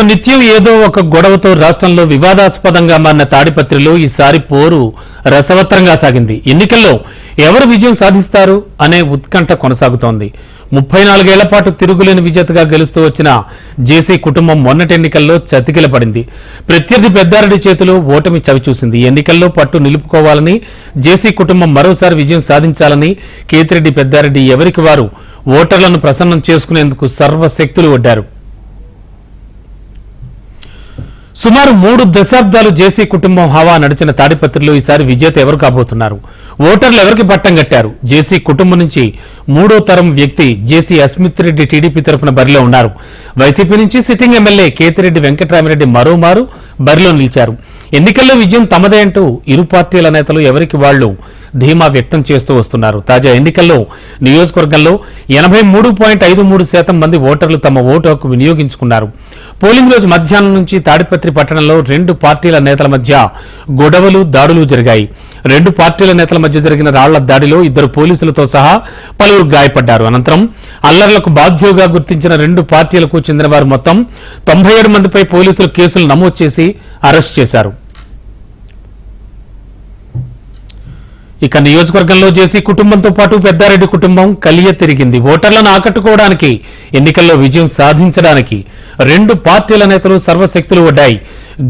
నిత్యం ఏదో ఒక గొడవతో రాష్ట్రంలో వివాదాస్పదంగా మారిన తాడిపత్రిలో ఈసారి పోరు రసవత్తరంగా సాగింది. ఎన్నికల్లో ఎవరు విజయం సాధిస్తారు అనే ఉత్కంఠ కొనసాగుతోంది. 34 ఏళ్ల పాటు తిరుగులేని విజేతగా గెలుస్తూ వచ్చిన జేసీ కుటుంబం మొన్నటి ఎన్నికల్లో చతికిలపడింది. ప్రత్యర్థి పెద్దారెడ్డి చేతిలో ఓటమి చవిచూసింది. ఎన్నికల్లో పట్టు నిలుపుకోవాలని, జేసీ కుటుంబం మరోసారి విజయం సాధించాలని కేతిరెడ్డి పెద్దారెడ్డి ఎవరికి వారు ఓటర్లను ప్రసన్నం చేసుకునేందుకు సర్వశక్తులు ఒడ్డారు. సుమారు 3 దశాబ్దాలు జేసీ కుటుంబం హవా నడిచిన తాడిపత్రిలో ఈసారి విజేత ఎవరు కాబోతున్నారు? ఓటర్లు ఎవరికి పట్టం కట్టారు? జేసీ కుటుంబం నుంచి 3వ తరం వ్యక్తి జేసీ అస్మిత్ రెడ్డి టీడీపీ తరఫున బరిలో ఉన్నారు. వైసీపీ నుంచి సిట్టింగ్ ఎమ్మెల్యే కేతిరెడ్డి వెంకటరామిరెడ్డి మరోమారు బరిలో నిలిచారు. ఎన్నికల్లో విజయం తమదే అంటూ ఇరు పార్టీల నేతలు ఎవరికి వాళ్లు ధీమా వ్యక్తం చేస్తూ వస్తున్నారు. తాజా ఎన్నికల్లో నియోజకవర్గంలో 83.53% మంది ఓటర్లు తమ ఓటు హక్కు వినియోగించుకున్నారు. పోలింగ్ రోజు మధ్యాహ్నం నుంచి తాడిపత్రి పట్టణంలో 2 పార్టీల నేతల మధ్య గొడవలు, దాడులు జరిగాయి. 2 పార్టీల నేతల మధ్య జరిగిన రాళ్ల దాడిలో 2 పోలీసులతో సహా పలువురు గాయపడ్డారు. అనంతరం అల్లర్లకు బాధ్యులుగా గుర్తించిన 2 పార్టీలకు చెందిన వారు మొత్తం 97 మందిపై పోలీసులు కేసులు నమోదు చేసి అరెస్ట్ చేశారు. ఇక నియోజకవర్గంలో జేసీ కుటుంబంతో పాటు పెద్దారెడ్డి కుటుంబం కలియ తిరిగింది. ఓటర్లను ఆకట్టుకోవడానికి, ఎన్నికల్లో విజయం సాధించడానికి 2 పార్టీల నేతలు సర్వశక్తులు ఒడ్డాయి.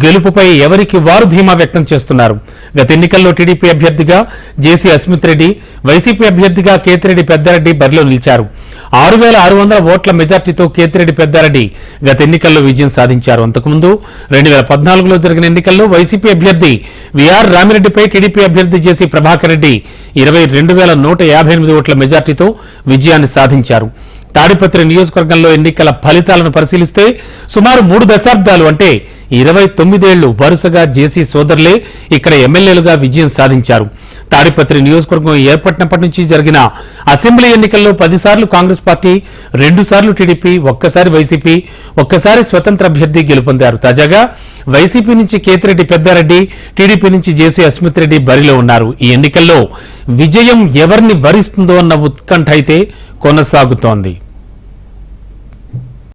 గెలుపుపై ఎవరికి వారు ధీమా వ్యక్తం చేస్తున్నారు. గత ఎన్నికల్లో టీడీపీ అభ్యర్థిగా జేసీ అస్మిత్ రెడ్డి, వైసీపీ అభ్యర్థిగా కేతిరెడ్డి పెద్దారెడ్డి బరిలో నిలిచారు. 6,600 ఓట్ల మెజార్టీతో కేతిరెడ్డి పెద్దారెడ్డి గత ఎన్నికల్లో విజయం సాధించారు. అంతకుముందు 2014లో జరిగిన ఎన్నికల్లో వైసీపీ అభ్యర్థి విఆర్ రామిరెడ్డిపై టీడీపీ అభ్యర్థి జేసీ ప్రభాకర్ రెడ్డి 22,158 ఓట్ల మెజార్టీతో విజయాన్ని సాధించారు. తాడిపత్రి నియోజకవర్గంలో ఎన్నికల ఫలితాలను పరిశీలిస్తే సుమారు 3 దశాబ్దాలు అంటే 29 ఏళ్లు వరుసగా జేసీ సోదరులే ఇక్కడ ఎమ్మెల్యేలుగా విజయం సాధించారు. తాడిపత్రి నియోజకవర్గం ఏర్పడినప్పటి నుంచి జరిగిన అసెంబ్లీ ఎన్నికల్లో 10 సార్లు కాంగ్రెస్ పార్టీ, 2 సార్లు టీడీపీ, 1 సారి వైసీపీ, 1 సారి స్వతంత్ర అభ్యర్థి గెలుపొందారు. తాజాగా వైసీపీ నుంచి కేతిరెడ్డి పెద్దారెడ్డి, టీడీపీ నుంచి జేసీ అస్మిత్ రెడ్డి బరిలో ఉన్నారు. ఈ ఎన్నికల్లో విజయం ఎవరిని వరిస్తుందో అన్న ఉత్కంఠ అయితే కొనసాగుతోంది.